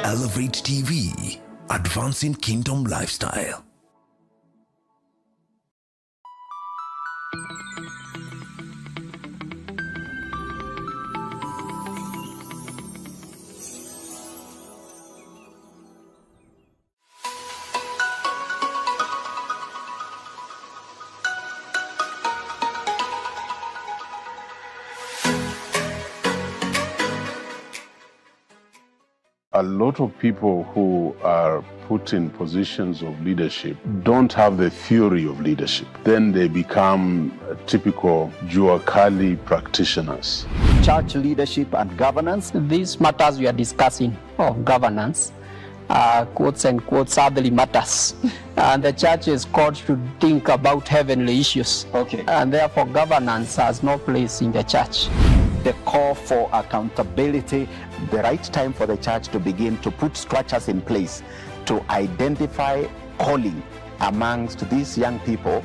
Elevate TV, advancing kingdom lifestyle. A lot of people who are put in positions of leadership don't have the theory of leadership. Then they become typical Juakali practitioners. Church leadership and governance. These matters we are discussing of governance are quotes and quotes earthly matters. And the church is called to think about heavenly issues. Okay. And therefore governance has no place in the church. The call for accountability, the right time for the church to begin to put structures in place to identify calling amongst these young people,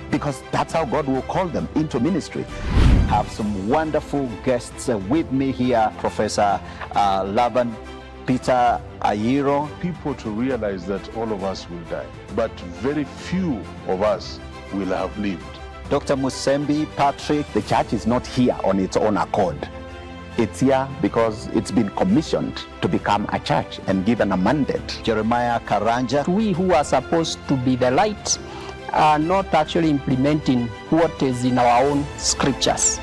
because that's how God will call them into ministry. Have some wonderful guests with me here, Professor Laban Peter Ayiro. People to realize that all of us will die, but very few of us will have lived. Dr. Musembi Patrick, the church is not here on its own accord. It's here because it's been commissioned to become a church and given a mandate. Jeremiah Karanja. We who are supposed to be the light are not actually implementing what is in our own scriptures.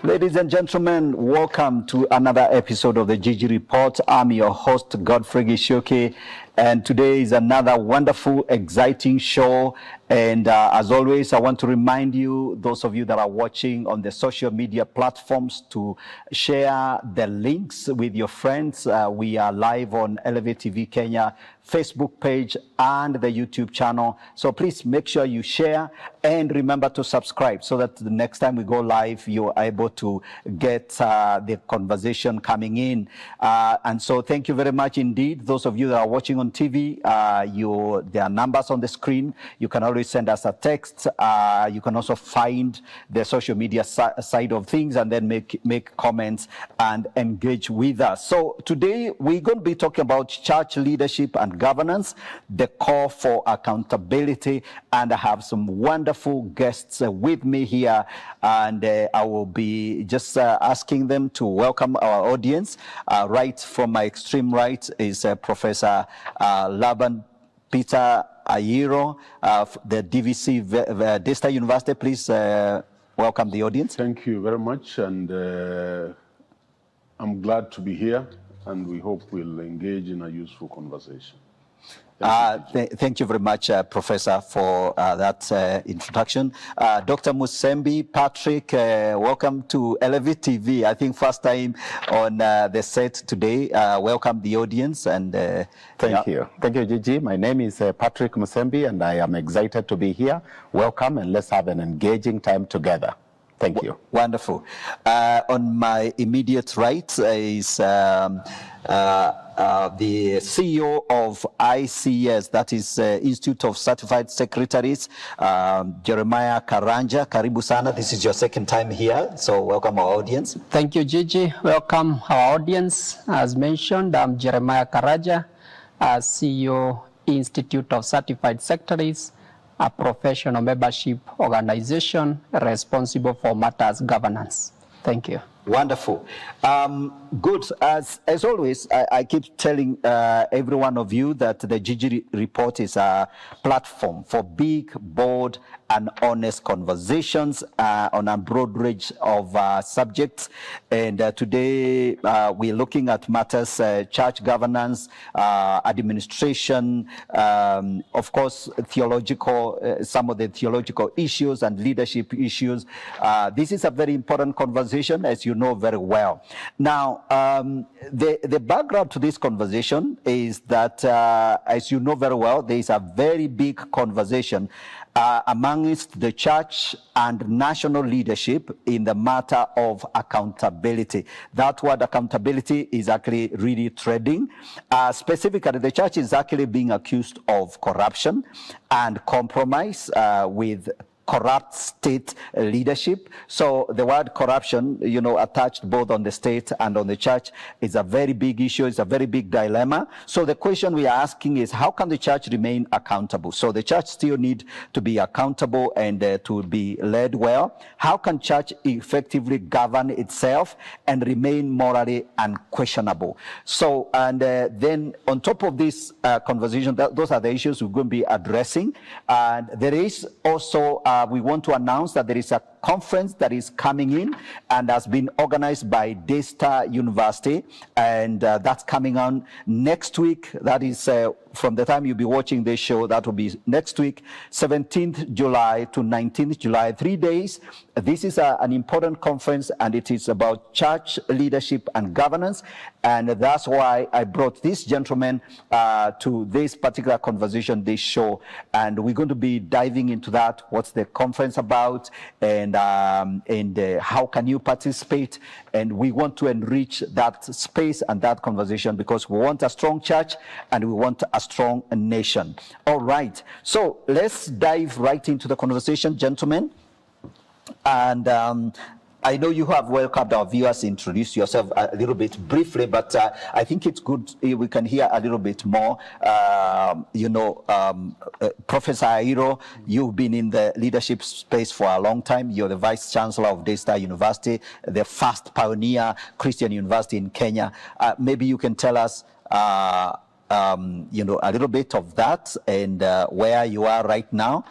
Ladies and gentlemen, welcome to another episode of the Gigi Report. I'm your host, Godfrey Gishoke, and today is another wonderful, exciting show. And as always, I want to remind you, those of you that are watching on the social media platforms, to share the links with your friends. We are live on Elevate TV Kenya Facebook page and the YouTube channel. So please make sure you share and remember to subscribe so that the next time we go live, you're able to get the conversation coming in. And so thank you very much indeed. Those of you that are watching on TV, there are numbers on the screen. You can always send us a text. You can also find the social media side of things and then make comments and engage with us. So today we're going to be talking about church leadership and governance, the call for accountability, and I have some wonderful guests with me here, and I will be just asking them to welcome our audience. Right from my extreme right is Professor Laban Peter Ayiro, the DVC, Daystar University. Please welcome the audience. Thank you very much, and I'm glad to be here, and we hope we'll engage in a useful conversation. Thank you very much, Professor, for that introduction. Dr. Musembi Patrick, welcome to Elevate TV. I think first time on the set today. Welcome the audience. And Thank you. Thank you, Gigi. My name is Patrick Musembi, and I am excited to be here. Welcome, and let's have an engaging time together. Thank you. Wonderful. On my immediate right is the CEO of ICS, that is Institute of Certified Secretaries, Jeremiah Karanja. Karibu sana. This is your second time here, so welcome our audience. Thank you, Gigi. Welcome our audience. As mentioned, I'm Jeremiah Karanja, CEO, Institute of Certified Secretaries, a professional membership organization responsible for matters governance. Thank you. Wonderful. Good. As always, I keep telling every one of you that the Gigi Report is a platform for big, bold, and honest conversations on a broad range of subjects. And today we're looking at matters church governance, administration, of course, theological, some of the theological issues and leadership issues. This is a very important conversation, as you know very well. Now, the background to this conversation is that, as you know very well, there is a very big conversation amongst the church and national leadership in the matter of accountability. That word accountability is actually really trending. Specifically, the church is actually being accused of corruption and compromise with corrupt state leadership. So the word corruption, you know, attached both on the state and on the church is a very big issue. It's a very big dilemma. So the question we are asking is, how can the church remain accountable? So the church still need to be accountable and to be led well. How can church effectively govern itself and remain morally unquestionable? So, and then on top of this conversation, those are the issues we're going to be addressing. And there is also we want to announce that there is a conference that is coming in and has been organized by Daystar University, and that's coming on next week. That is from the time you'll be watching this show, that will be next week, 17th July to 19th July, 3 days. This is an important conference, and it is about church leadership and governance, and that's why I brought this gentleman to this particular conversation, this show, and we're going to be diving into that. What's the conference about, and how can you participate? And we want to enrich that space and that conversation because we want a strong church and we want a strong nation. All right, so let's dive right into the conversation, gentlemen. And I know you have welcomed our viewers. Introduce yourself a little bit briefly, but I think it's good we can hear a little bit more. Professor Airo, you've been in the leadership space for a long time. You're the Vice Chancellor of Daystar University, the first pioneer Christian university in Kenya. Maybe you can tell us a little bit of that and where you are right now,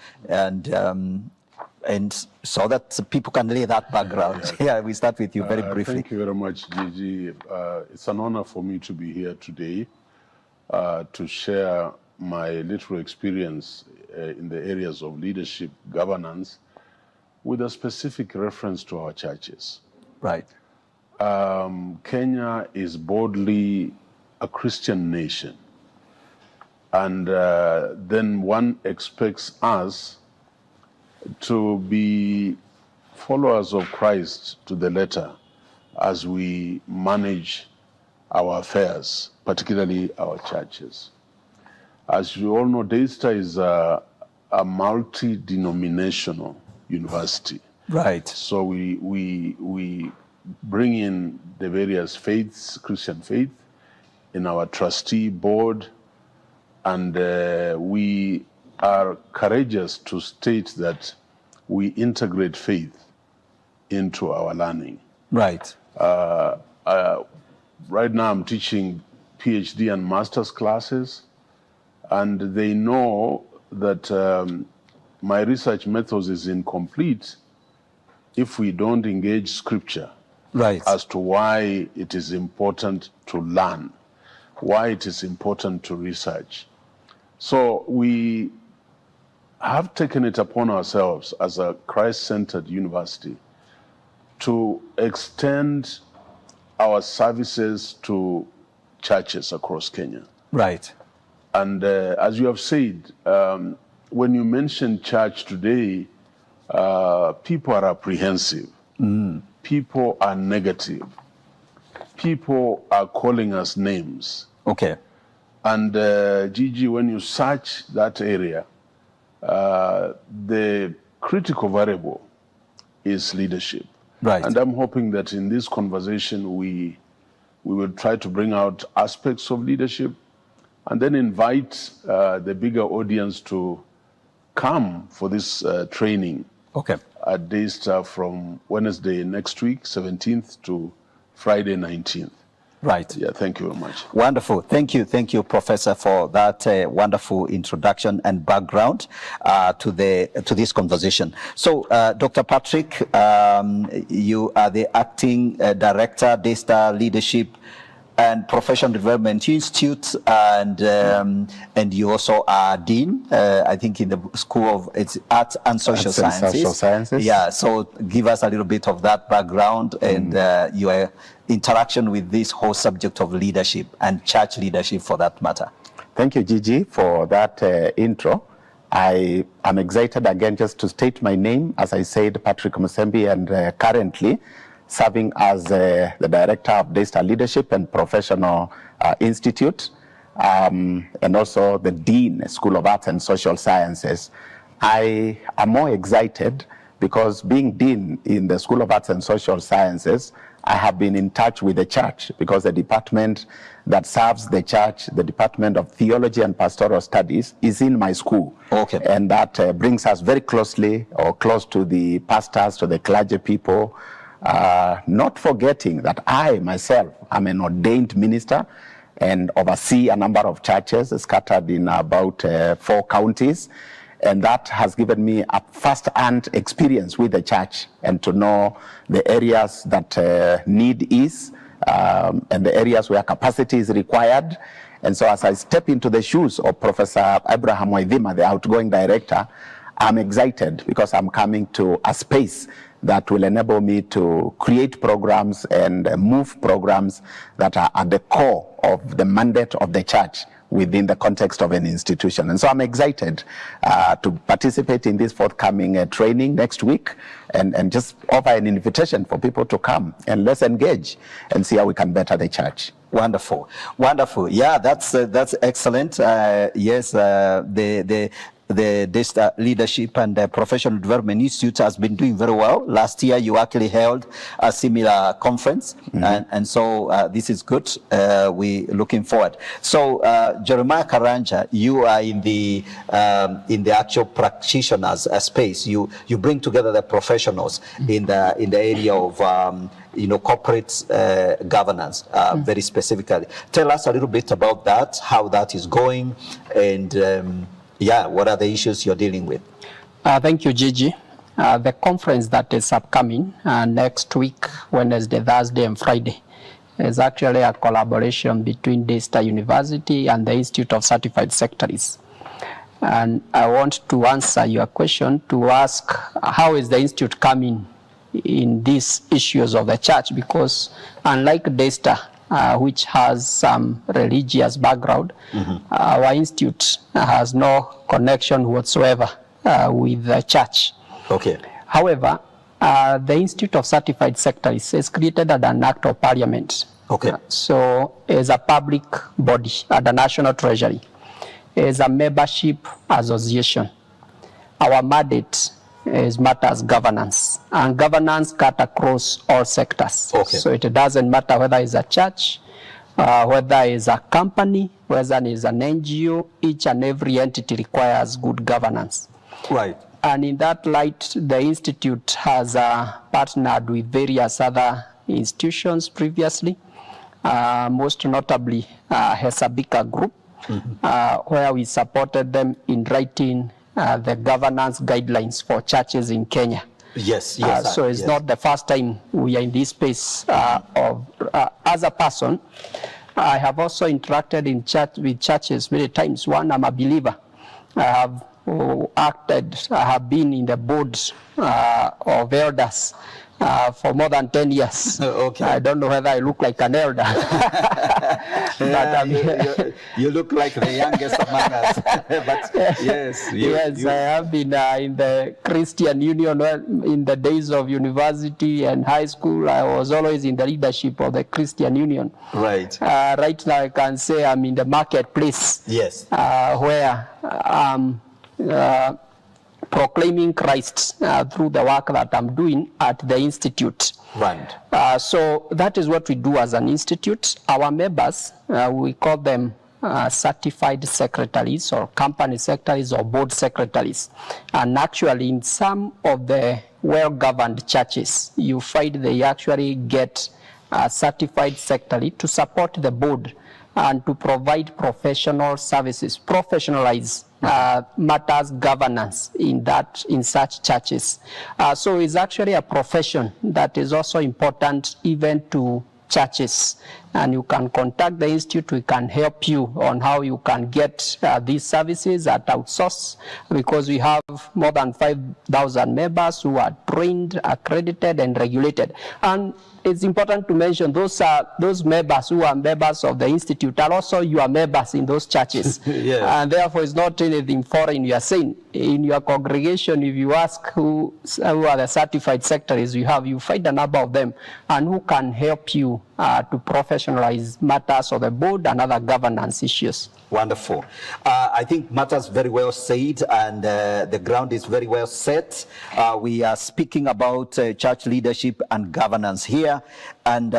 and so that people can lay that background. Yeah, we start with you very briefly. Thank you very much, Gigi. It's an honor for me to be here today to share my little experience in the areas of leadership, governance, with a specific reference to our churches. Right. Kenya is boldly a Christian nation. And then one expects us to be followers of Christ to the letter as we manage our affairs, particularly our churches. As you all know, Daystar is a multi-denominational university. Right. So we bring in the various faiths, Christian faith, in our trustee board, and we are courageous to state that we integrate faith into our learning. Right. Right now I'm teaching PhD and master's classes, and they know that my research methods is incomplete if we don't engage scripture. Right. As to why it is important to learn, why it is important to research. So we have taken it upon ourselves as a Christ-centered university to extend our services to churches across Kenya. Right. And as you have said, when you mention church today, people are apprehensive. People are negative. People are calling us names. Okay. And Gigi, when you search that area, the critical variable is leadership. Right. And I'm hoping that in this conversation, we will try to bring out aspects of leadership and then invite the bigger audience to come for this training. Okay. At Daystar from Wednesday next week, 17th, to Friday, 19th. Right. Yeah, thank you very much. Wonderful. Thank you, Professor, for that wonderful introduction and background to this conversation. So, Dr. Patrick, you are the acting director, Daystar Leadership and Professional Development Institute, and you also are dean, I think, in the School of Arts and Social Sciences. Yeah. So, give us a little bit of that background and your interaction with this whole subject of leadership and church leadership, for that matter. Thank you, Gigi, for that intro. I am excited again just to state my name. As I said, Patrick Musembi, and currently serving as the Director of Daystar Leadership and Professional Institute, and also the Dean, School of Arts and Social Sciences. I am more excited because being Dean in the School of Arts and Social Sciences, I have been in touch with the church, because the department that serves the church, the Department of Theology and Pastoral Studies, is in my school. Okay. And that brings us very closely, or close to the pastors, to the clergy people, not forgetting that I myself am an ordained minister and oversee a number of churches scattered in about 4 counties. And that has given me a first-hand experience with the church, and to know the areas that need is, and the areas where capacity is required. And so as I step into the shoes of Professor Abraham Waithima, the outgoing director, I'm excited because I'm coming to a space that will enable me to create programs and move programs that are at the core of the mandate of the church within the context of an institution. And so I'm excited to participate in this forthcoming training next week, and just offer an invitation for people to come and let's engage and see how we can better the church. Wonderful. Yeah, that's excellent. Yes, the Daystar Leadership and Professional Development Institute has been doing very well. Last year, you actually held a similar conference, and so this is good. We're looking forward. So, Jeremiah Karanja, you are in the actual practitioners space. You bring together the professionals in the area of corporate governance, very specifically. Tell us a little bit about that, how that is going, and what are the issues you're dealing with? Thank you, Gigi. The conference that is upcoming next week, Wednesday, Thursday, and Friday, is actually a collaboration between Daystar University and the Institute of Certified Secretaries. And I want to answer your question to ask, how is the Institute coming in these issues of the church? Because unlike Daystar, which has some religious background, our institute has no connection whatsoever with the church. Okay. However, the Institute of Certified Secretaries is created at an act of parliament. Okay. So it's a public body at the National Treasury. It's a membership association. Our mandate is matters governance, and governance cut across all sectors. Okay. So it doesn't matter whether it's a church, whether it's a company, whether it's an NGO, each and every entity requires good governance. Right. And in that light, the Institute has partnered with various other institutions previously, most notably Hesabika Group, where we supported them in writing the governance guidelines for churches in Kenya. Yes. So it's not the first time we are in this space as a person. I have also interacted with churches many times. One, I'm a believer. I have been in the boards of elders for more than 10 years. Okay. I don't know whether I look like an elder. But you look like the youngest among us. But yes. I have been in the Christian Union in the days of university and high school. I was always in the leadership of the Christian Union. Right. Right now I can say I'm in the marketplace. Yes. Where proclaiming Christ through the work that I'm doing at the Institute. Right. So that is what we do as an institute. Our members, we call them certified secretaries or company secretaries or board secretaries. And actually in some of the well-governed churches, you find they actually get certified secretary to support the board and to provide professional services, professionalize matters governance in such churches. So it's actually a profession that is also important even to churches, and you can contact the institute. We can help you on how you can get these services at outsource, because we have more than 5,000 members who are trained, accredited, and regulated. And it's important to mention those members who are members of the institute are also your members in those churches. Yes. And therefore it's not anything foreign you are saying. In your congregation, if you ask who are the certified secretaries you find a number of them, and who can help you to professionalize matters of the board and other governance issues. Wonderful. I think matters very well said, and the ground is very well set. We are speaking about church leadership and governance here, and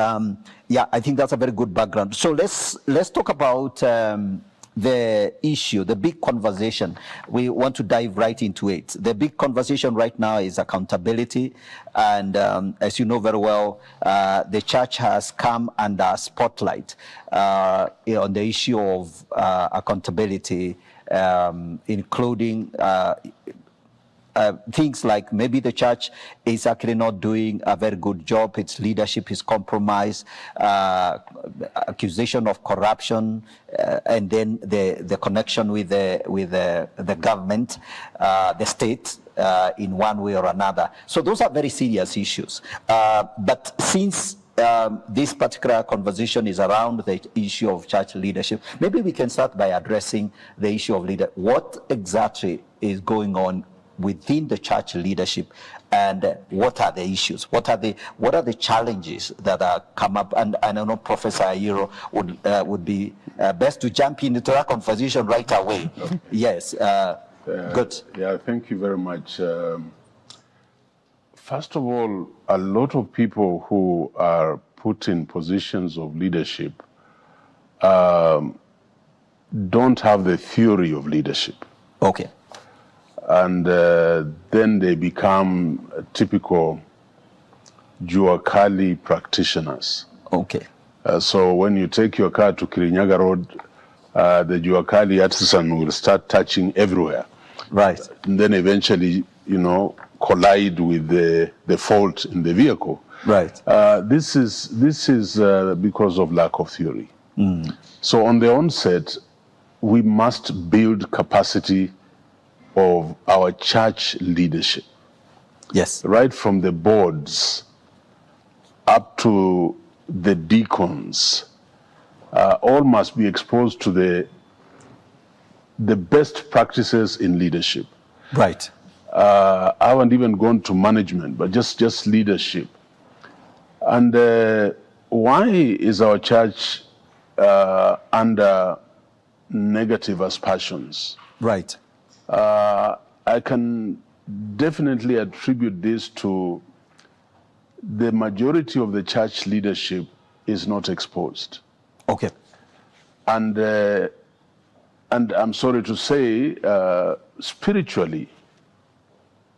yeah, I think that's a very good background. So let's talk about the issue, the big conversation. We want to dive right into it. The big conversation right now is accountability, and as you know very well, the church has come under spotlight on the issue of accountability, including things like maybe the church is actually not doing a very good job, its leadership is compromised, accusation of corruption, and then the connection with the government, the state, in one way or another. So those are very serious issues. But since this particular conversation is around the issue of church leadership, maybe we can start by addressing the issue of leadership. What exactly is going on within the church leadership, and what are the issues? What are the challenges that are come up? And I know Professor Ayiro would be best to jump into that conversation right away. Yes, good. Yeah, thank you very much. First of all, a lot of people who are put in positions of leadership don't have the theory of leadership. Okay. And then they become typical Juakali practitioners. Okay. So when you take your car to Kirinyaga Road, the Juakali artisan will start touching everywhere. Right. And then eventually, collide with the fault in the vehicle. Right. This is because of lack of theory. So on the onset, we must build capacity of our church leadership. Yes. Right from the boards up to the deacons, all must be exposed to the best practices in leadership. Right. I haven't even gone to management, but just leadership. And why is our church under negative aspersions? Right. I can definitely attribute this to the majority of the church leadership is not exposed. Okay. And I'm sorry to say, spiritually,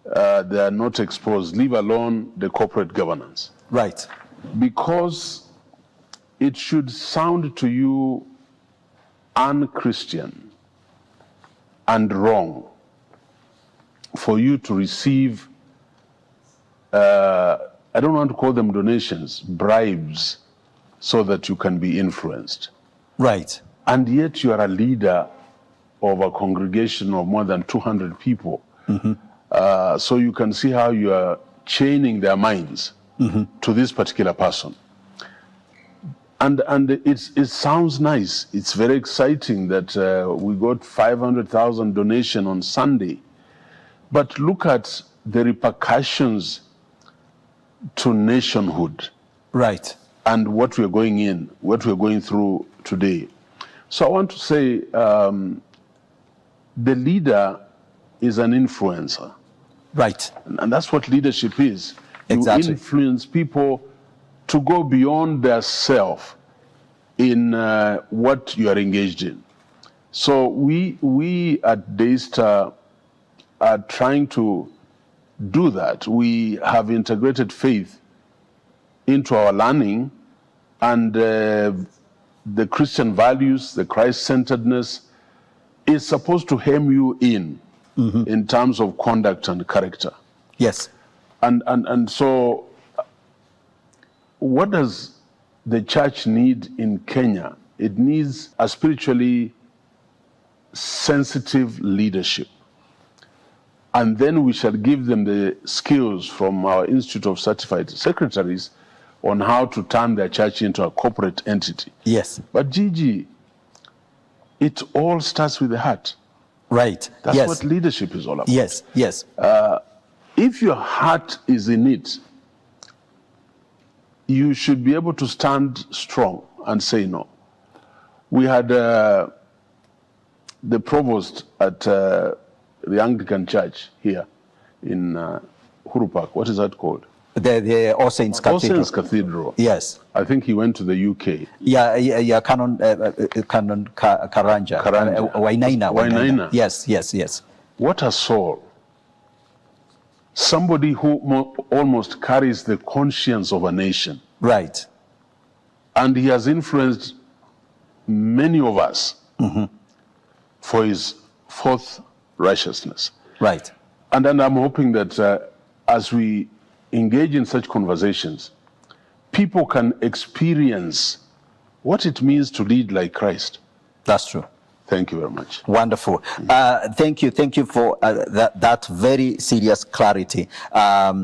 they are not exposed, leave alone the corporate governance. Right. Because it should sound to you unchristian and wrong for you to receive, I don't want to call them donations, bribes, so that you can be influenced. Right. And yet you are a leader of a congregation of more than 200 people. So you can see how you are chaining their minds to this particular person. And it sounds nice. It's very exciting that we got 500,000 donation on Sunday. But look at the repercussions to nationhood. Right. And what we're going through today. So I want to say the leader is an influencer. Right. And that's what leadership is. Exactly. You influence people to go beyond their self in what you are engaged in. So we at Daystar are trying to do that. We have integrated faith into our learning and the Christian values, the Christ-centeredness, is supposed to hem you in terms of conduct and character. Yes. And so what does the church need in Kenya? It needs a spiritually sensitive leadership. And then we shall give them the skills from our Institute of Certified Secretaries on how to turn their church into a corporate entity. Yes. But Gigi, it all starts with the heart. Right. That's yes. what leadership is all about. Yes. Yes. If your heart is in it, you should be able to stand strong and say no. We had the provost at the Anglican Church here in Uhuru Park. What is that called? The All Saints All Cathedral. Saints Cathedral. Yes. I think he went to the UK. Yeah, Canon Karanja. Wainaina. Yes. What a soul. Somebody who almost carries the conscience of a nation. Right. And he has influenced many of us for his fourth righteousness. Right. And then I'm hoping that as we engage in such conversations, people can experience what it means to lead like Christ. That's true. Thank you very much. Wonderful. Thank you for that very serious clarity. I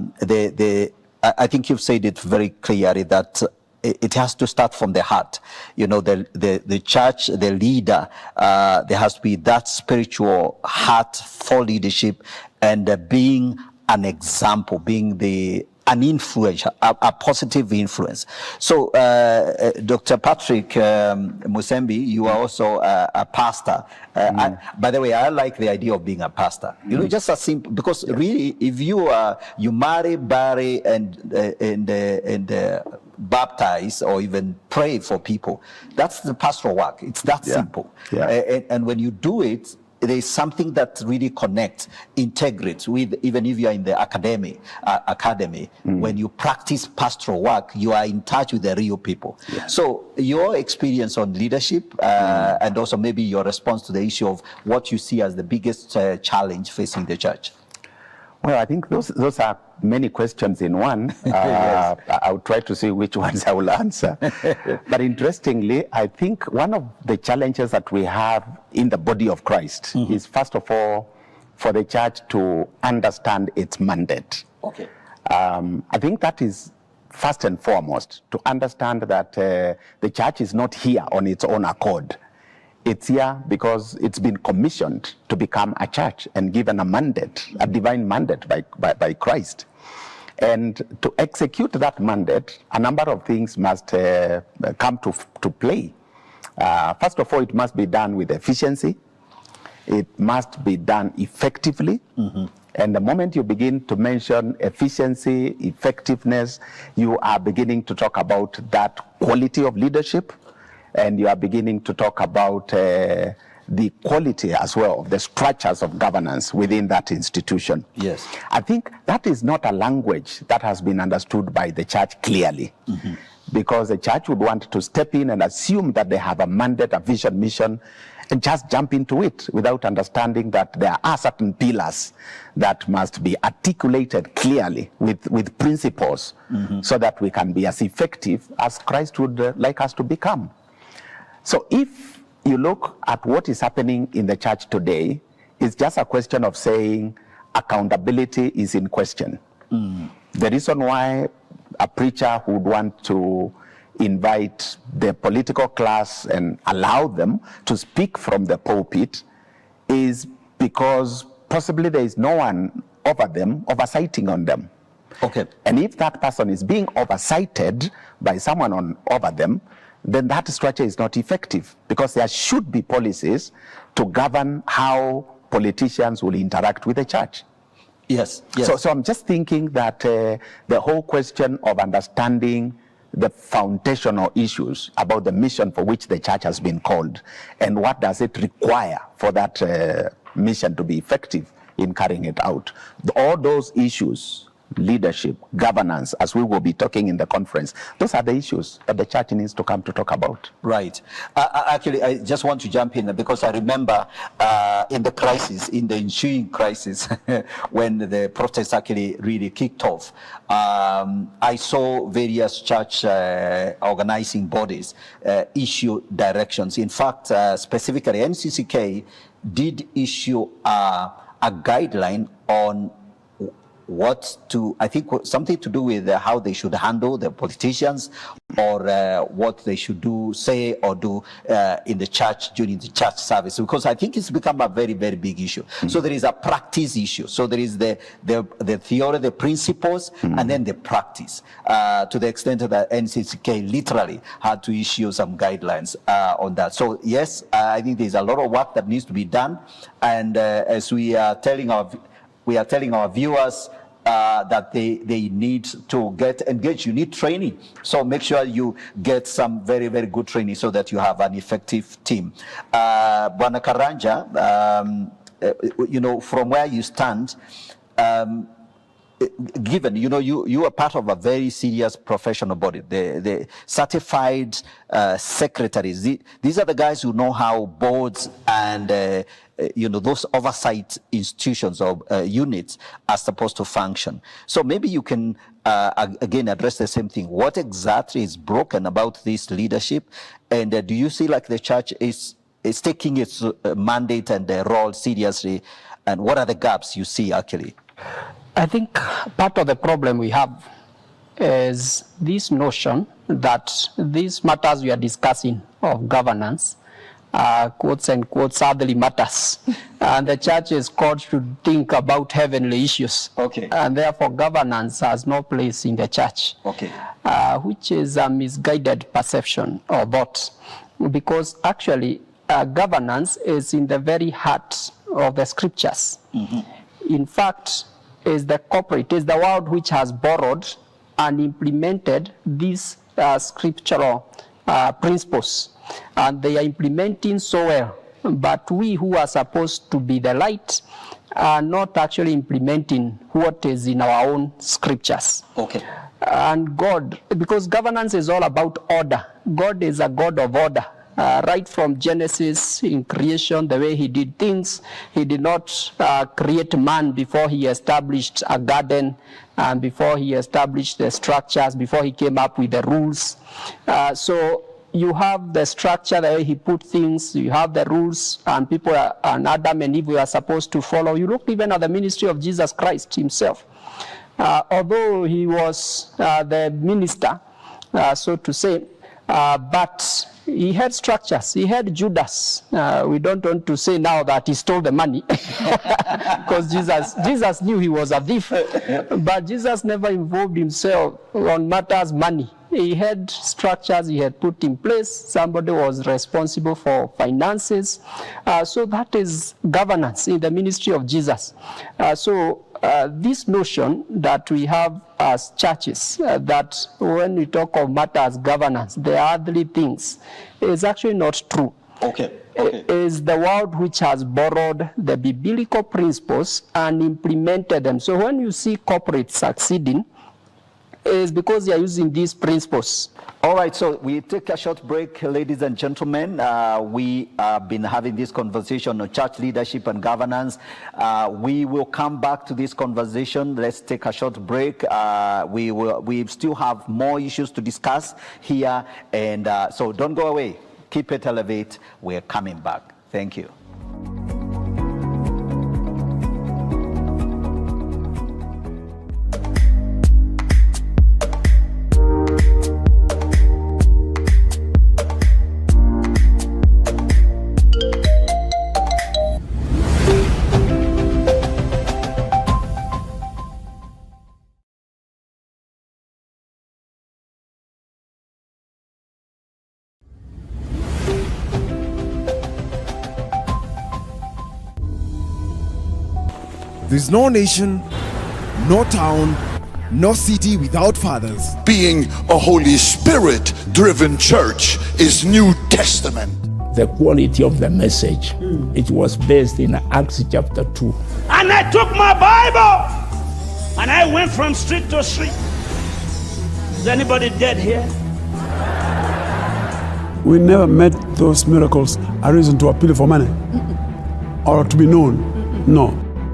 think you've said it very clearly that it has to start from the heart. You know, the church, the leader, there has to be that spiritual heart for leadership and being an example, being an influence, a positive influence. So, Dr. Patrick Musembi, you are also a pastor. By the way, I like the idea of being a pastor. You know, just a simple, because really, if you marry, bury, and baptize or even pray for people, that's the pastoral work. It's that simple. Yeah. And when you do it, there is something that really connects, integrates with, even if you are in the academy, when you practice pastoral work, you are in touch with the real people. Yeah. So your experience on leadership and also maybe your response to the issue of what you see as the biggest challenge facing the church. Well, I think those are many questions in one. Yes. I'll try to see which ones I will answer. But interestingly, I think one of the challenges that we have in the body of Christ is, first of all, for the church to understand its mandate. Okay. I think that is first and foremost, to understand that the church is not here on its own accord. It's here because it's been commissioned to become a church and given a mandate, a divine mandate by Christ. And to execute that mandate, a number of things must come to play. First of all, it must be done with efficiency. It must be done effectively. And the moment you begin to mention efficiency, effectiveness, you are beginning to talk about that quality of leadership. And you are beginning to talk about the quality as well, the structures of governance within that institution. Yes. I think that is not a language that has been understood by the church clearly. Because the church would want to step in and assume that they have a mandate, a vision, mission, and just jump into it without understanding that there are certain pillars that must be articulated clearly with principles so that we can be as effective as Christ would like us to become. So if you look at what is happening in the church today, it's just a question of saying accountability is in question. The reason why a preacher would want to invite the political class and allow them to speak from the pulpit is because possibly there is no one over them oversighting on them. Okay. And if that person is being oversighted by someone over them, then that structure is not effective, because there should be policies to govern how politicians will interact with the church. Yes. So I'm just thinking that the whole question of understanding the foundational issues about the mission for which the church has been called, and what does it require for that mission to be effective in carrying it out. All those issues leadership, governance, as we will be talking in the conference. Those are the issues that the church needs to come to talk about. Right. Actually, I just want to jump in because I remember in the crisis, in the ensuing crisis, when the protests actually really kicked off, I saw various church organizing bodies issue directions. In fact, specifically, NCCK did issue a guideline on what to, I think something to do with how they should handle the politicians, or what they should do, say or do in the church during the church service, because I think it's become a very, very big issue. So there is a practice issue. So there is the theory, the principles, and then the practice, to the extent that NCCK literally had to issue some guidelines on that. So yes, I think there's a lot of work that needs to be done, and as we are telling our viewers that they need to get engaged. You need training. So make sure you get some very, very good training so that you have an effective team. Bwana Karanja, you know, from where you stand, given, you know, you are part of a very serious professional body, the certified secretaries. These are the guys who know how boards and you know, those oversight institutions or units are supposed to function. So maybe you can again address the same thing. What exactly is broken about this leadership, and do you see like the church is taking its mandate and role seriously, and what are the gaps you see actually? I think part of the problem we have is this notion that these matters we are discussing of governance, quotes and quotes, earthly matters, and the church is called to think about heavenly issues. Okay. And therefore governance has no place in the church. Okay. Which is a misguided perception or thought, because actually governance is in the very heart of the scriptures. In fact, is the corporate, is the world which has borrowed and implemented these scriptural principles, and they are implementing so well. But we who are supposed to be the light are not actually implementing what is in our own scriptures. Okay. And God, because governance is all about order. God is a God of order. Right from Genesis in creation, the way he did things, he did not create man before he established a garden, and before he established the structures, before he came up with the rules. So you have the structure, the way he put things, you have the rules, and people and Adam and Eve are supposed to follow. You look even at the ministry of Jesus Christ himself. Although he was the minister, so to say, but he had structures. He had Judas. We don't want to say now that he stole the money, because Jesus knew he was a thief. But Jesus never involved himself on matters money. He had structures he had put in place. Somebody was responsible for finances. So that is governance in the ministry of Jesus. This notion that we have as churches, that when we talk of matters governance, the earthly things, is actually not true. Okay. It is the world which has borrowed the biblical principles and implemented them. So when you see corporates succeeding, is because they are using these principles. All right, so we take a short break, ladies and gentlemen. We have been having this conversation on church leadership and governance. We will come back to this conversation. Let's take a short break. We still have more issues to discuss here, and so don't go away. Keep it Elevate. We're coming back. Thank you. There's no nation, no town, no city without fathers. Being a Holy Spirit driven church is New Testament. The quality of the message, it was based in Acts chapter 2. And I took my Bible And I went from street to street. Is anybody dead here? We never met those miracles a reason to appeal for money or to be known. No.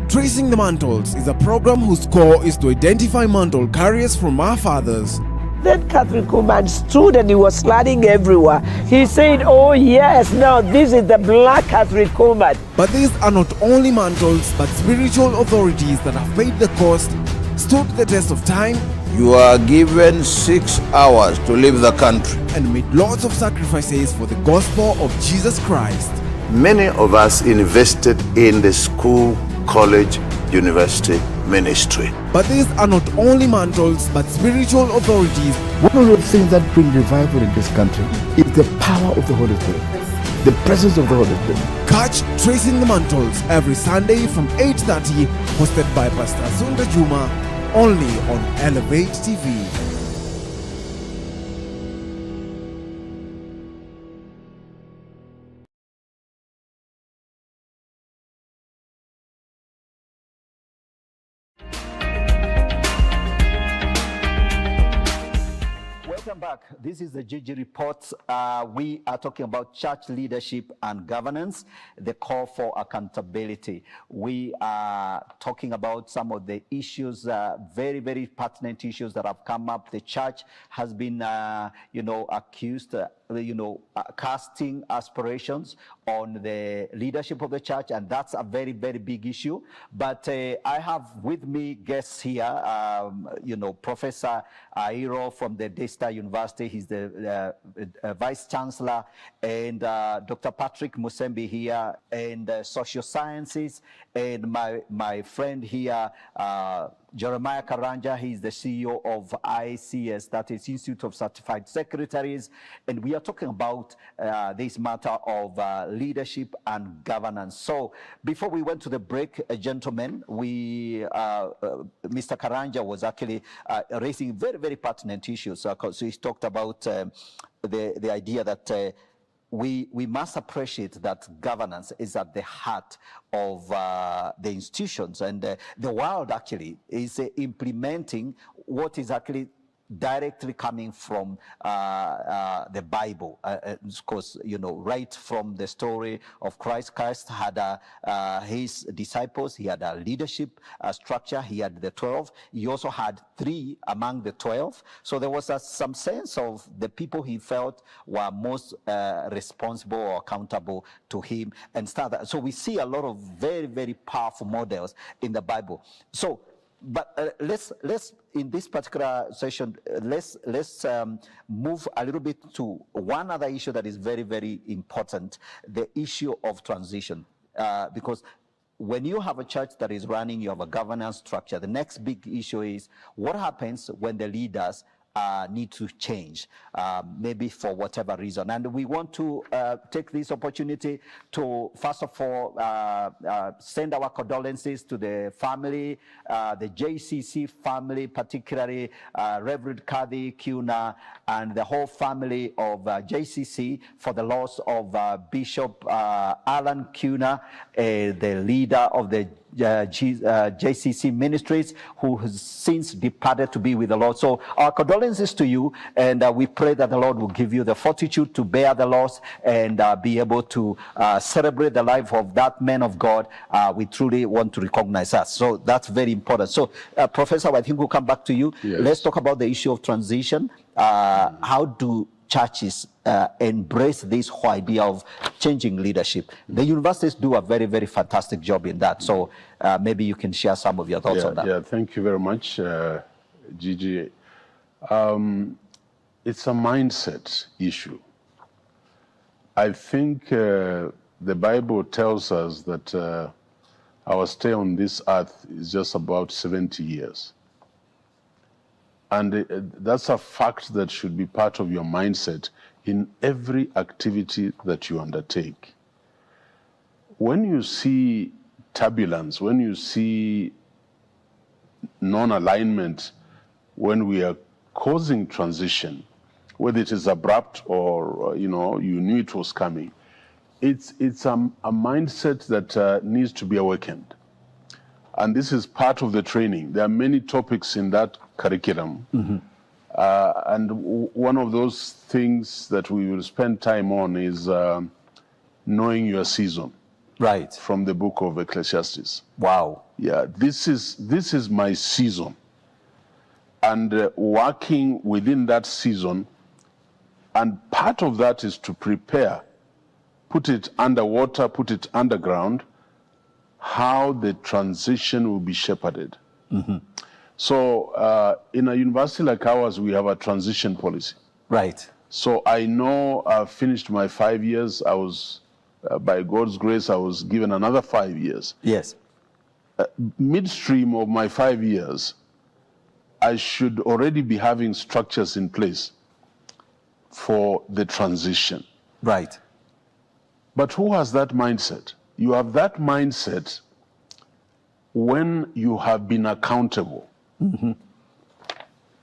Tracing the Mantles is a program whose core is to identify mantle carriers from our fathers. Then Catherine Kuhlman stood and he was sliding everywhere. He said, oh yes, now this is the black Catherine Kuhlman. But these are not only mantles, but spiritual authorities that have paid the cost, stood the test of time. You are given 6 hours to leave the country. And made lots of sacrifices for the gospel of Jesus Christ. Many of us invested in the school, college, university ministry. But these are not only mantles, but spiritual authorities. One of the things that bring revival in this country is the power of the Holy Spirit, the presence of the Holy Spirit. Catch Tracing the Mantles every Sunday from 8:30, hosted by Pastor Zunda Juma, only on Elevate TV. Welcome back. This is the GG Report. We are talking about church leadership and governance, the call for accountability. We are talking about some of the issues, very, very pertinent issues that have come up. The church has been, accused, casting aspirations on the leadership of the church, and that's a very, very big issue. But I have with me guests here, Professor Airo from the Daystar University. He's the Vice Chancellor, and Dr. Patrick Musembi here, and Social Sciences, and my friend here, Jeremiah Karanja. He's the CEO of ICS, that is Institute of Certified Secretaries, and we are talking about this matter of leadership and governance. So before we went to the break, gentlemen, Mr. Karanja was actually raising very, very pertinent issues. So he talked about the idea that we must appreciate that governance is at the heart of the institutions, and the world actually is implementing what is actually directly coming from the Bible. Of course, right from the story of Christ. Christ had his disciples. He had a leadership structure. He had the 12. He also had 3 among the 12. So there was some sense of the people he felt were most responsible or accountable to him and stuff. So we see a lot of very, very powerful models in the Bible. So, but let's in this particular session, let's move a little bit to one other issue that is very, very important: the issue of transition. Because when you have a church that is running, you have a governance structure. The next big issue is what happens when the leaders need to change, maybe for whatever reason. And we want to take this opportunity to, first of all, send our condolences to the family, the JCC family, particularly Reverend Kathy Kuna and the whole family of JCC for the loss of Bishop Alan Kuna, the leader of the JCC Ministries, who has since departed to be with the Lord. So our condolences to you, and we pray that the Lord will give you the fortitude to bear the loss and be able to celebrate the life of that man of God. We truly want to recognize that. So that's very important. So Professor, I think we'll come back to you. Yes. Let's talk about the issue of transition. How do churches embrace this whole idea of changing leadership? The universities do a very, very fantastic job in that. So maybe you can share some of your thoughts on that. Yeah, thank you very much, Gigi. It's a mindset issue. I think the Bible tells us that our stay on this earth is just about 70 years. And that's a fact that should be part of your mindset in every activity that you undertake. When you see turbulence, when you see non-alignment, when we are causing transition, whether it is abrupt or you knew it was coming, it's a mindset that needs to be awakened. And this is part of the training. There are many topics in that curriculum. And one of those things that we will spend time on is knowing your season. Right. From the book of Ecclesiastes. Wow. Yeah, this is my season. And working within that season, and part of that is to prepare, put it underwater, put it underground, how the transition will be shepherded. So in a university like ours, we have a transition policy. Right. So I know I've finished my 5 years. I was, by God's grace, I was given another 5 years. Yes. Midstream of my 5 years, I should already be having structures in place for the transition. Right. But who has that mindset? You have that mindset when you have been accountable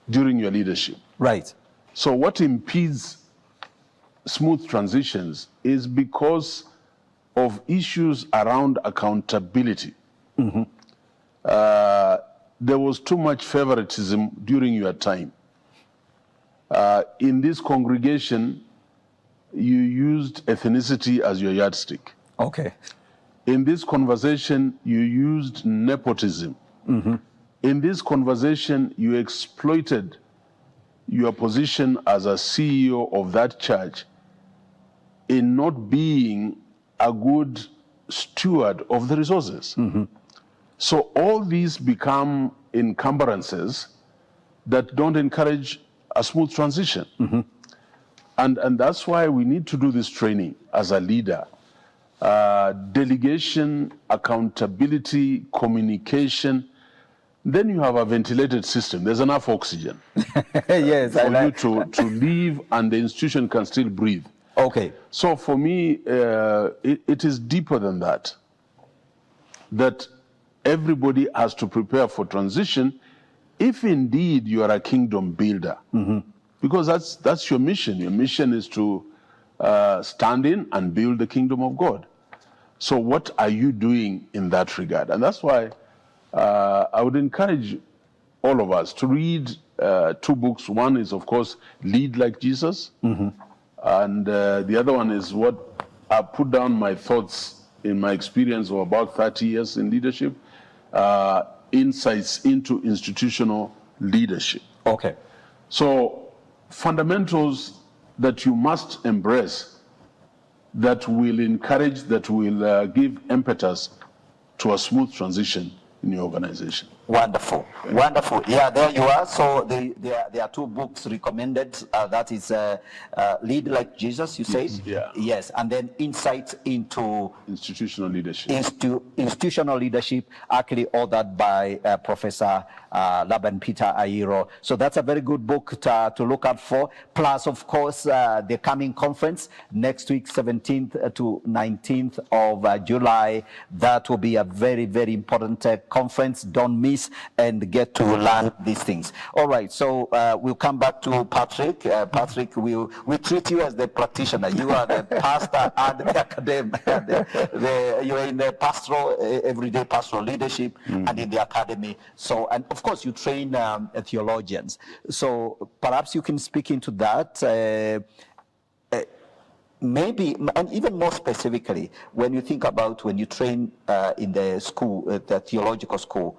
during your leadership. Right. So what impedes smooth transitions is because of issues around accountability. There was too much favoritism during your time. In this congregation, you used ethnicity as your yardstick. Okay. In this conversation, you used nepotism. In this conversation, you exploited your position as a CEO of that church in not being a good steward of the resources. So all these become encumbrances that don't encourage a smooth transition. And that's why we need to do this training as a leader. Delegation, accountability, communication. Then you have a ventilated system. There's enough oxygen. Yes, for you to live, and the institution can still breathe. Okay. So for me, it is deeper than that. That everybody has to prepare for transition if indeed you are a kingdom builder. Because that's your mission. Your mission is to stand in and build the kingdom of God. So what are you doing in that regard? And that's why I would encourage all of us to read 2 books. One is, of course, Lead Like Jesus. And the other one is what I put down my thoughts in my experience of about 30 years in leadership, Insights into Institutional Leadership. Okay. So fundamentals that you must embrace, that will encourage, that will give impetus to a smooth transition in your organization. Wonderful, wonderful. Yeah, there you are. So there are 2 books recommended. That is Lead Like Jesus, you said? Yeah. Yes, and then Insights into Institutional Leadership. Institutional Leadership, actually authored by Professor Laban Peter Ayiro. So that's a very good book to look out for. Plus, of course, the coming conference next week, 17th to 19th of July. That will be a very, very important conference. Don't miss and get to learn these things. All right, so we'll come back to Patrick. Patrick, we treat you as the practitioner. You are the pastor and the academic. You are in the pastoral, everyday pastoral leadership and in the academy. So, and of course, you train theologians. So perhaps you can speak into that. Maybe, and even more specifically, when you think about when you train in the school, the theological school,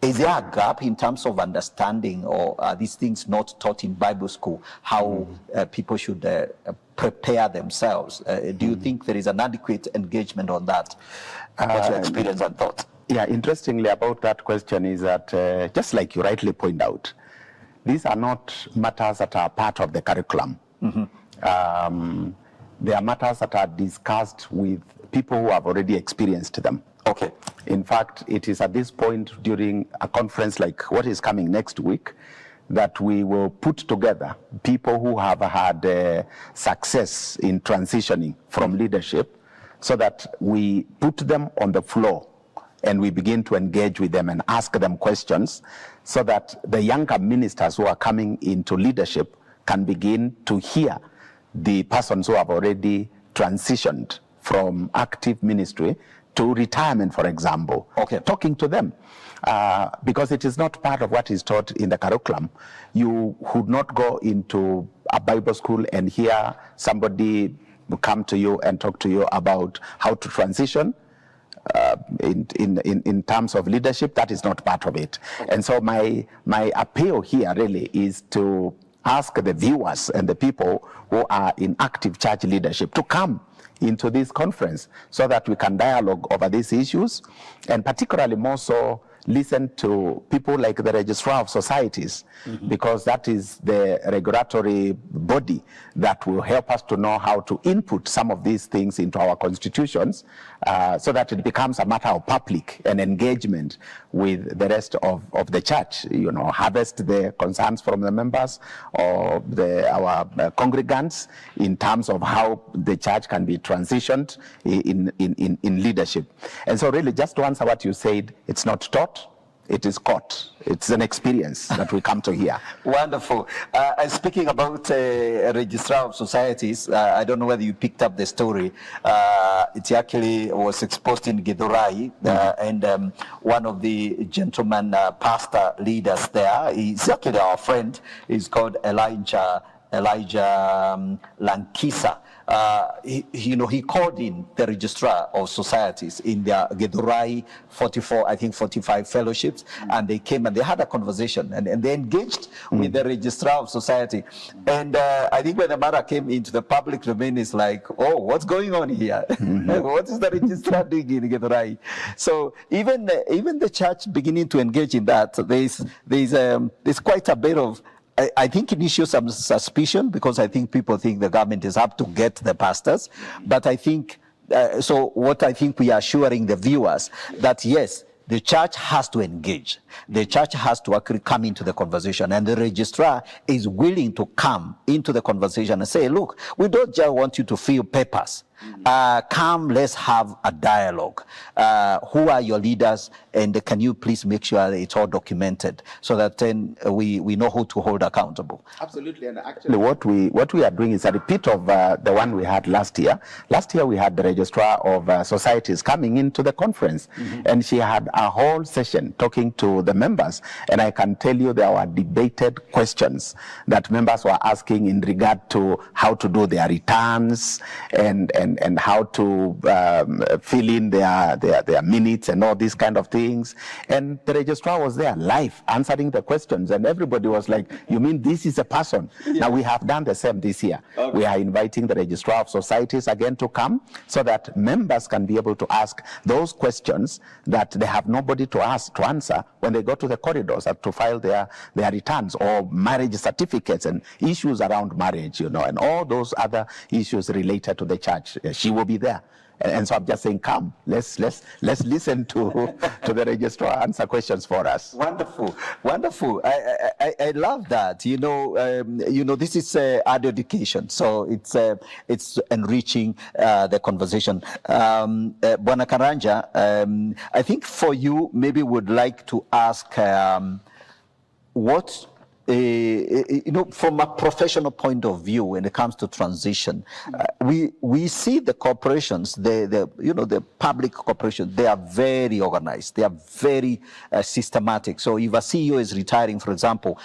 is there a gap in terms of understanding, or are these things not taught in Bible school, how people should prepare themselves? Do you think there is an adequate engagement on that? What's your experience and thoughts? Yeah, interestingly about that question is that, just like you rightly point out, these are not matters that are part of the curriculum. They are matters that are discussed with people who have already experienced them. Okay. In fact, it is at this point during a conference like what is coming next week that we will put together people who have had success in transitioning from leadership, so that we put them on the floor and we begin to engage with them and ask them questions, so that the younger ministers who are coming into leadership can begin to hear the persons who have already transitioned from active ministry to retirement, for example. Okay. Talking to them. Because it is not part of what is taught in the curriculum. You would not go into a Bible school and hear somebody come to you and talk to you about how to transition in terms of leadership. That is not part of it. And so my appeal here really is to ask the viewers and the people who are in active church leadership to come into this conference so that we can dialogue over these issues, and particularly more so listen to people like the Registrar of Societies, because that is the regulatory body that will help us to know how to input some of these things into our constitutions, so that it becomes a matter of public and engagement with the rest of the church. You know, harvest the concerns from the members or our congregants in terms of how the church can be transitioned in leadership. And so really, just to answer what you said, it's not taught, it is caught. It's an experience that we come to hear. Wonderful. And speaking about Registrar of Societies, I don't know whether you picked up the story. It actually was exposed in Githurai, and one of the gentleman pastor leaders there, he's actually our friend, he's called Elijah Lankisa. He called in the Registrar of Societies in their Githurai 45 fellowships, and they came and they had a conversation, and they engaged with the Registrar of Society. And I think when the matter came into the public domain, it's like, oh, what's going on here? What is the Registrar doing in Githurai? So even the church beginning to engage in that, there's quite a bit of, I think it issues some suspicion, because I think people think the government is up to get the pastors. But I think, so what I think we are assuring the viewers that yes, the church has to engage. The church has to actually come into the conversation, and the registrar is willing to come into the conversation and say, look, we don't just want you to fill papers. Come, let's have a dialogue. Who are your leaders, and can you please make sure that it's all documented so that then we know who to hold accountable? Absolutely, and actually what we are doing is a repeat of the one we had last year. Last year we had the Registrar of Societies coming into the conference, and she had a whole session talking to the members, and I can tell you there were debated questions that members were asking in regard to how to do their returns and how to fill in their minutes and all these kind of things. And the registrar was there live answering the questions, and everybody was like, you mean this is a person? Now we have done the same this year. We are inviting the Registrar of Societies again to come so that members can be able to ask those questions that they have nobody to answer when they go to the corridors to file their returns, or marriage certificates and issues around marriage, and all those other issues related to the church. She will be there. And so I'm just saying, come, let's listen to the registrar answer questions for us. Wonderful, wonderful. I love that. This is adult education, so it's enriching the conversation. Bwana Karanja, I think for you, maybe would like to ask what. From a professional point of view, when it comes to transition, we see the corporations, the public corporations, they are very organized, they are very systematic. So if a CEO is retiring, for example,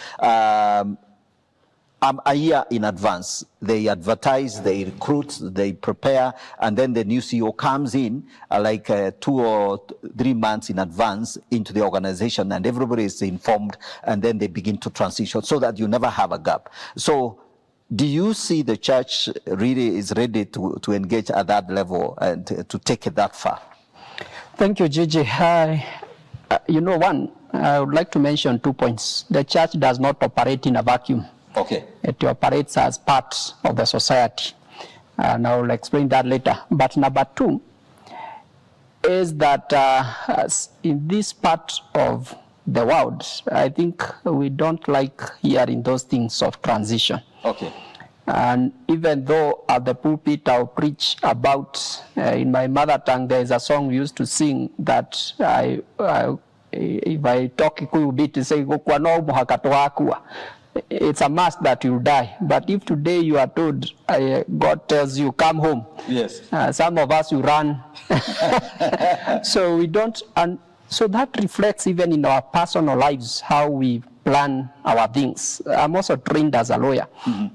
a year in advance, they advertise, they recruit, they prepare, and then the new CEO comes in 2 or 3 months in advance into the organization, and everybody is informed, and then they begin to transition so that you never have a gap. So do you see the church really is ready to engage at that level and to take it that far? Thank you, Gigi. I would like to mention 2 points. The church does not operate in a vacuum. Okay. It operates as part of the society, and I will explain that later. But number 2 is that in this part of the world, I think we don't like hearing those things of transition. Okay. And even though at the pulpit I'll preach about, in my mother tongue, there is a song we used to sing that if I talk Kikuyu bit, say, it's a must that you die. But if today you are told, God tells you, come home. Yes. Some of us, you run. So we don't, and so that reflects even in our personal lives, how we plan our things. I'm also trained as a lawyer.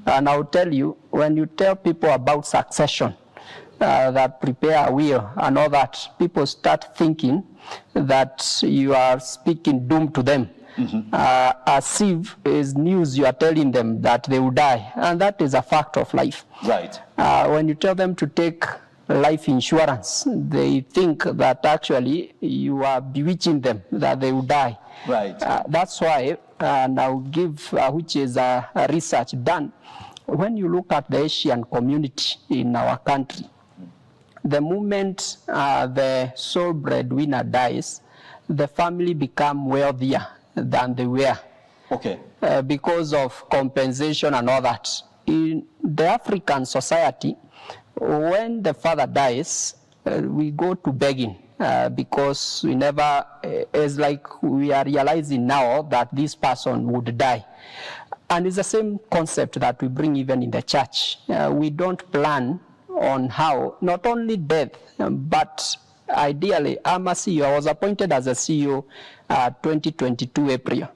And I'll tell you, when you tell people about succession, that prepare a will and all that, people start thinking that you are speaking doom to them. As if is news you are telling them that they will die, and that is a fact of life. Right. When you tell them to take life insurance, they think that actually you are bewitching them, that they will die. Right. That's why, and I'll give, which is a research done, when you look at the Asian community in our country, the moment the sole breadwinner dies, the family become wealthier than they were. Okay. Because of compensation and all that. In the African society, when the father dies, we go to begging because we never, it's like we are realizing now that this person would die. And it's the same concept that we bring even in the church. We don't plan on how, not only death, but ideally, I'm a CEO. I was appointed as a CEO 2022 April.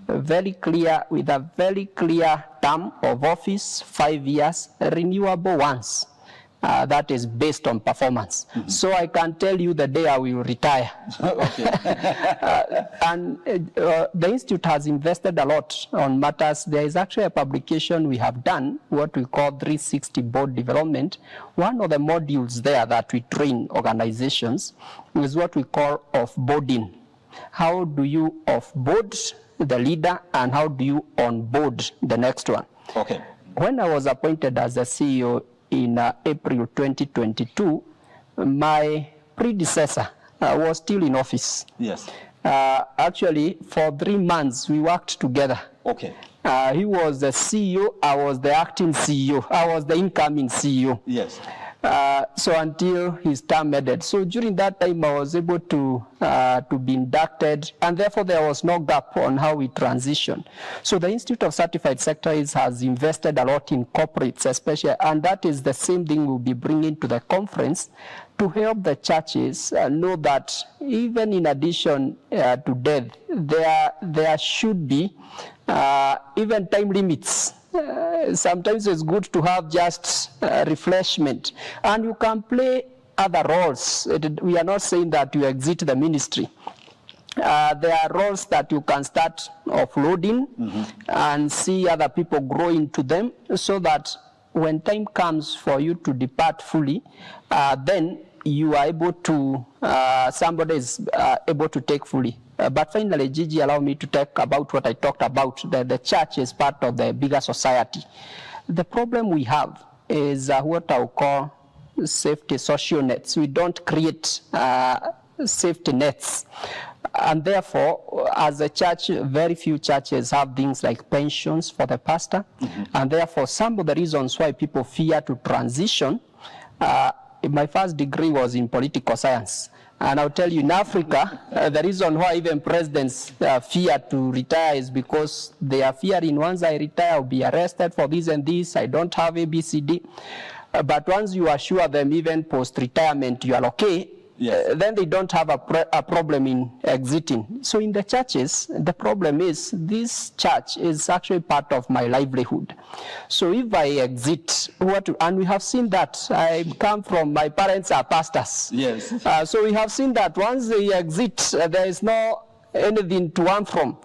Very clear, with a very clear term of office, 5 years, renewable once. That is based on performance. So I can tell you the day I will retire. And the Institute has invested a lot on matters. There is actually a publication we have done, what we call 360 board development. One of the modules there that we train organizations is what we call offboarding. How do you offboard the leader, and how do you onboard the next one? Okay. When I was appointed as a CEO in April 2022, my predecessor was still in office. Yes. Actually, for 3 months, we worked together. Okay. He was the CEO, I was the acting CEO, I was the incoming CEO. Yes. So until his term ended. So during that time, I was able to be inducted, and therefore there was no gap on how we transition. So the Institute of Certified Secretaries has invested a lot in corporates, especially, and that is the same thing we'll be bringing to the conference to help the churches know that even in addition to death, there should be even time limits. Sometimes it's good to have just refreshment, and you can play other roles. We are not saying that you exit the ministry. There are roles that you can start offloading and see other people grow into them, so that when time comes for you to depart fully, then you are able to, somebody is able to take fully. But finally, Gigi, allow me to talk about what I talked about, that the church is part of the bigger society. The problem we have is what I'll call safety social nets. We don't create safety nets. And therefore, as a church, very few churches have things like pensions for the pastor. And therefore, some of the reasons why people fear to transition, my first degree was in political science. And I'll tell you, in Africa, the reason why even presidents fear to retire is because they are fearing, once I retire, I'll be arrested for this and this, I don't have ABCD. But once you assure them, even post-retirement, you are okay, then they don't have a problem in exiting. So in the churches, the problem is this church is actually part of my livelihood. So if I exit, and we have seen that. I come from, my parents are pastors. Yes. So we have seen that once they exit, there is no anything to earn from.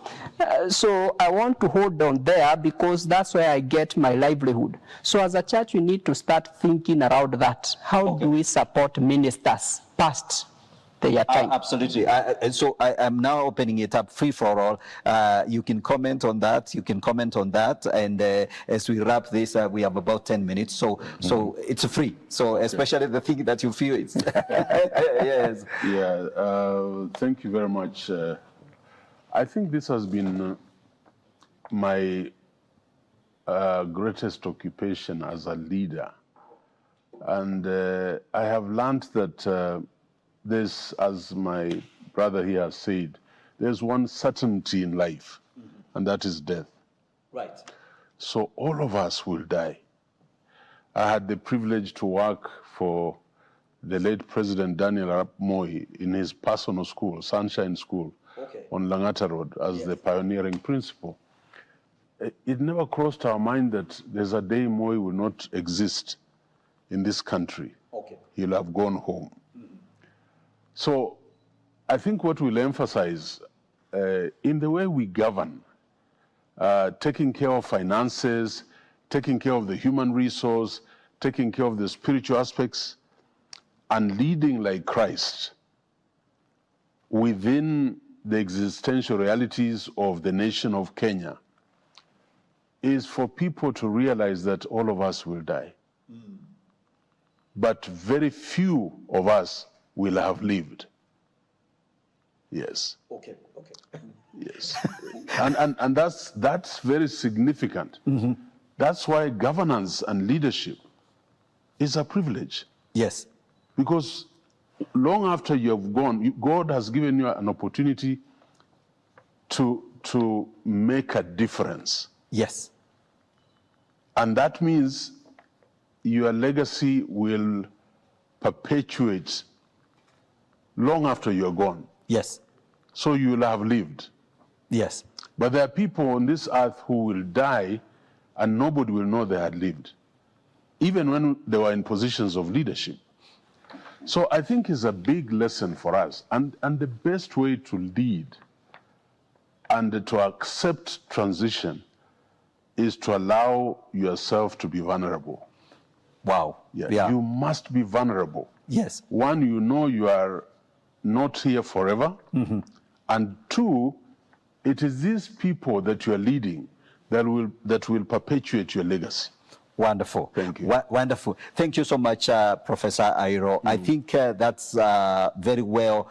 So I want to hold on there because that's where I get my livelihood. So as a church, we need to start thinking around that. How do we support ministers past their time? Absolutely. So I am now opening it up free for all. You can comment on that. You can comment on that. And as we wrap this, we have about 10 minutes. So it's free. So especially the thing that you feel it's yes. Yeah. Thank you very much. I think this has been my greatest occupation as a leader. And I have learned that there's, as my brother here has said, there's one certainty in life, and that is death. Right. So all of us will die. I had the privilege to work for the late President Daniel Arap Moi in his personal school, Sunshine School, on Langata Road, as the pioneering principal. It never crossed our mind that there's a day Moi will not exist in this country. He'll have gone home. So I think what we'll emphasize in the way we govern, taking care of finances, taking care of the human resource, taking care of the spiritual aspects, and leading like Christ within the existential realities of the nation of Kenya is for people to realize that all of us will die. But very few of us will have lived. Yes. Okay. Yes. and that's very significant. That's why governance and leadership is a privilege. Yes. Because long after you have gone, God has given you an opportunity to make a difference. Yes. And that means your legacy will perpetuate long after you're gone. Yes. So you will have lived. Yes. But there are people on this earth who will die and nobody will know they had lived, even when they were in positions of leadership. So I think it's a big lesson for us. And the best way to lead and to accept transition is to allow yourself to be vulnerable. Wow. Yeah. You must be vulnerable. Yes. One, you know you are not here forever. And two, it is these people that you are leading that will perpetuate your legacy. Wonderful. Thank you. Wonderful. Thank you so much, Professor Airo. I think that's very well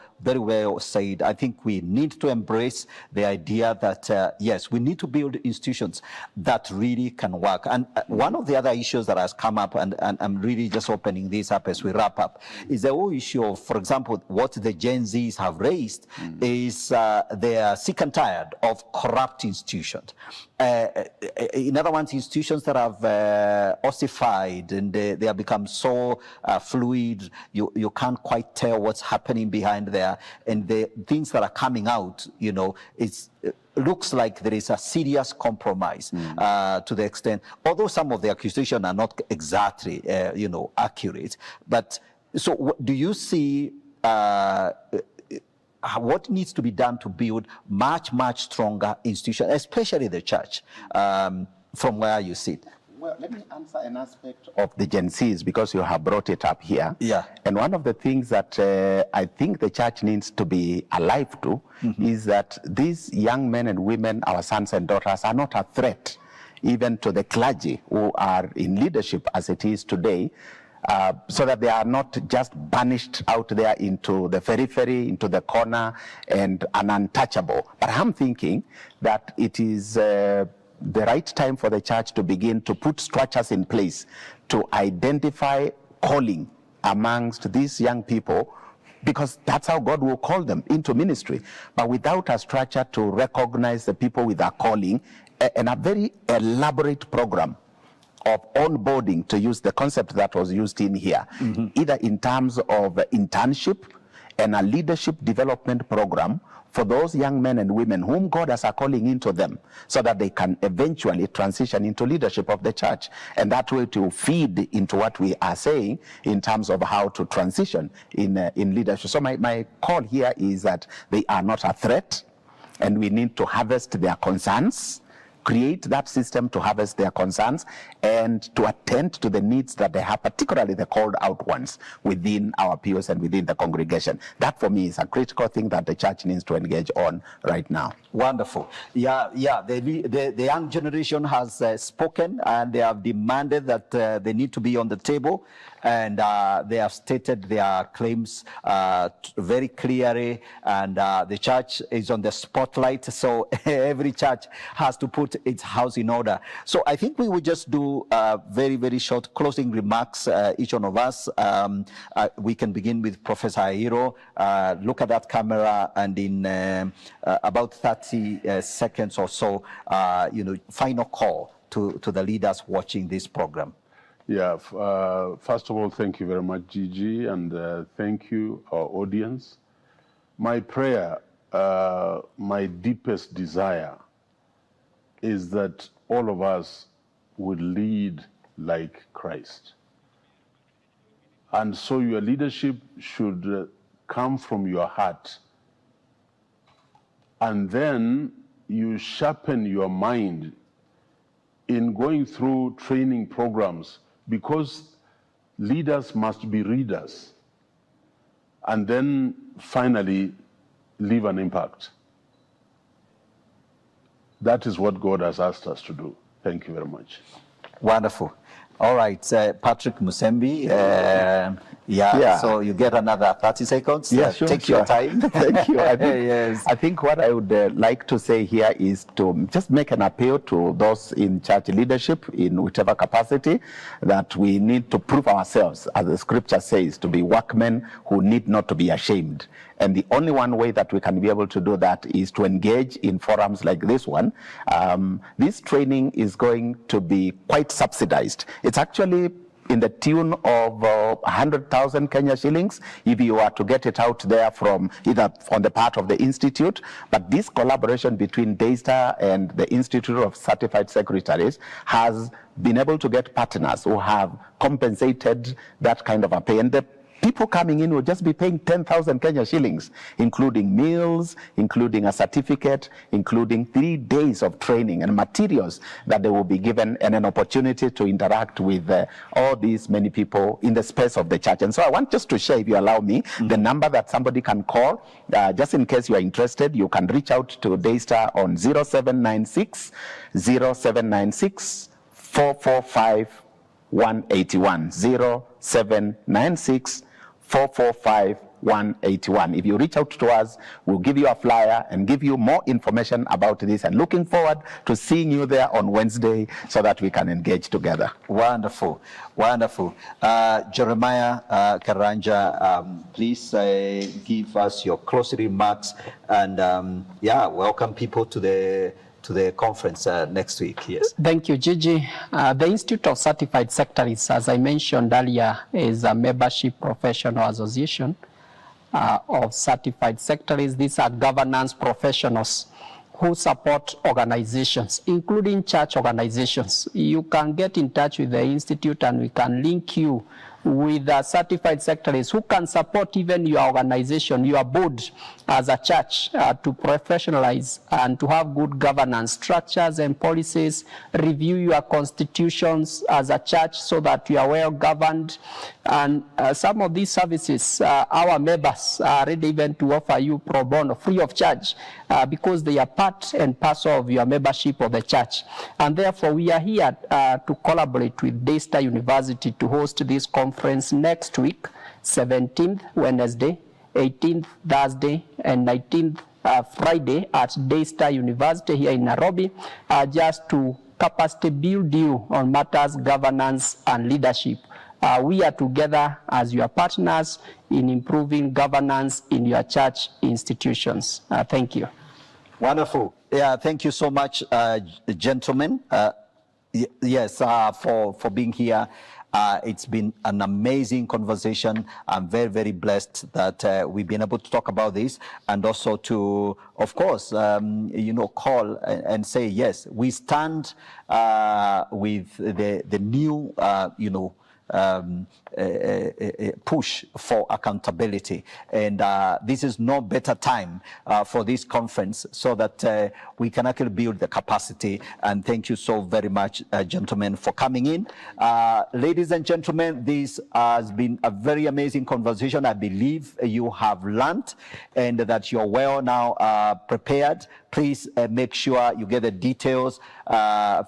said. I think we need to embrace the idea that, yes, we need to build institutions that really can work. And one of the other issues that has come up, and I'm really just opening this up as we wrap up, is the whole issue of, for example, what the Gen Zs have raised is they are sick and tired of corrupt institutions. In other words, institutions that have ossified and they have become so fluid, you can't quite tell what's happening behind there, and the things that are coming out, it looks like there is a serious compromise to the extent, although some of the accusations are not exactly accurate. But so do you see what needs to be done to build much stronger institutions, especially the church, from where you sit? Well, let me answer an aspect of the Gen Zs because you have brought it up here. Yeah. And one of the things that I think the church needs to be alive to is that these young men and women, our sons and daughters, are not a threat even to the clergy who are in leadership as it is today. So that they are not just banished out there into the periphery, into the corner, and untouchable. But I'm thinking that it is the right time for the church to begin to put structures in place to identify calling amongst these young people, because that's how God will call them into ministry. But without a structure to recognize the people with a calling and a very elaborate program of onboarding, to use the concept that was used in here, either in terms of internship and a leadership development program for those young men and women whom God has a calling into them, so that they can eventually transition into leadership of the church. And that way to feed into what we are saying in terms of how to transition in leadership. So my call here is that they are not a threat, and we need to harvest their concerns, create that system to harvest their concerns and to attend to the needs that they have, particularly the called out ones within our pews and within the congregation. That for me is a critical thing that the church needs to engage on right now. Wonderful. Yeah. The young generation has spoken, and they have demanded that they need to be on the table, and they have stated their claims very clearly, and the church is on the spotlight. So every church has to put put its house in order. So I think we would just do very, very short closing remarks, each one of us. We can begin with Professor Ahiro. Look at that camera, and in about 30 seconds or so, final call to the leaders watching this program. Yeah, first of all, thank you very much, Gigi, and thank you, our audience. My prayer, my deepest desire is that all of us would lead like Christ. And so your leadership should come from your heart. And then you sharpen your mind in going through training programs, because leaders must be readers. And then finally, leave an impact. That is what God has asked us to do. Thank you very much. Wonderful. All right, Patrick Musembi. So you get another 30 seconds. Yeah, sure, Take your time. Thank you. Yes. I think what I would like to say here is to just make an appeal to those in church leadership in whichever capacity, that we need to prove ourselves, as the scripture says, to be workmen who need not to be ashamed. And the only one way that we can be able to do that is to engage in forums like this one. This training is going to be quite subsidized. It's actually in the tune of 100,000 Kenya shillings if you are to get it out there from either on the part of the institute. But this collaboration between Daystar and the Institute of Certified Secretaries has been able to get partners who have compensated that kind of a pay. And the people coming in will just be paying 10,000 Kenya shillings, including meals, including a certificate, including 3 days of training and materials that they will be given, and an opportunity to interact with all these many people in the space of the church. And so I want just to share, if you allow me, the number that somebody can call. Just in case you are interested, you can reach out to Daystar on 0796 445 181 0796 445 181. If you reach out to us, we'll give you a flyer and give you more information about this, and looking forward to seeing you there on Wednesday so that we can engage together. Wonderful, wonderful. Jeremiah Karanja, please give us your closing remarks, and welcome people to the conference next week. Yes. Thank you, Gigi. The Institute of Certified Secretaries, as I mentioned earlier, is a membership professional association of certified secretaries. These are governance professionals who support organizations, including church organizations. You can get in touch with the Institute, and we can link you with certified secretaries who can support even your organization, your board as a church, to professionalize and to have good governance structures and policies, review your constitutions as a church so that you are well governed. And some of these services, our members are ready even to offer you pro bono, free of charge, because they are part and parcel of your membership of the church. And therefore, we are here to collaborate with Daystar University to host this conference next week, 17th Wednesday, 18th Thursday, and 19th Friday at Daystar University here in Nairobi, just to capacity build you on matters governance and leadership. We are together as your partners in improving governance in your church institutions. Thank you. Wonderful. Yeah, thank you so much, gentlemen. Yes, for being here. It's been an amazing conversation. I'm very, very blessed that we've been able to talk about this, and also to, of course, call and say, yes, we stand with the new, push for accountability. And this is no better time for this conference so that we can actually build the capacity. And thank you so very much, gentlemen, for coming in. Ladies and gentlemen, this has been a very amazing conversation. I believe you have learned and that you're well now prepared. Please make sure you get the details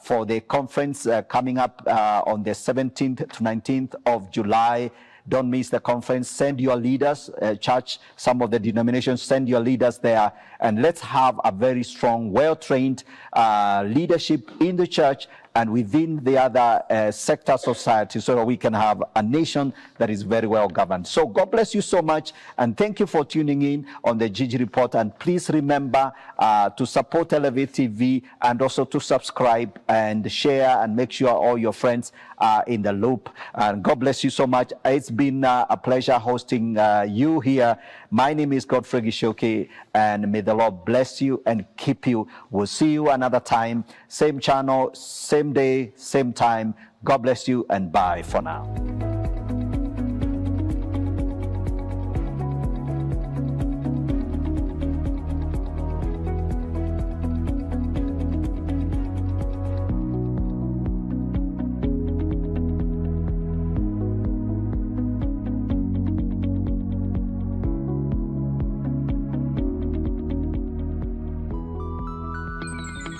for the conference coming up on the 17th to 19th of July Don't miss the conference. Send your leaders, church, some of the denominations, send your leaders there, and let's have a very strong, well-trained leadership in the church and within the other sector of society, so that we can have a nation that is very well governed. So God bless you so much, and thank you for tuning in on the Gigi Report. And please remember to support Elevate TV, and also to subscribe and share, and make sure all your friends are in the loop. And God bless you so much. It's been a pleasure hosting you here. My name is Godfrey Gishoke, and may the Lord bless you and keep you. We'll see you another time, same channel, same day, same time. God bless you, and bye for now.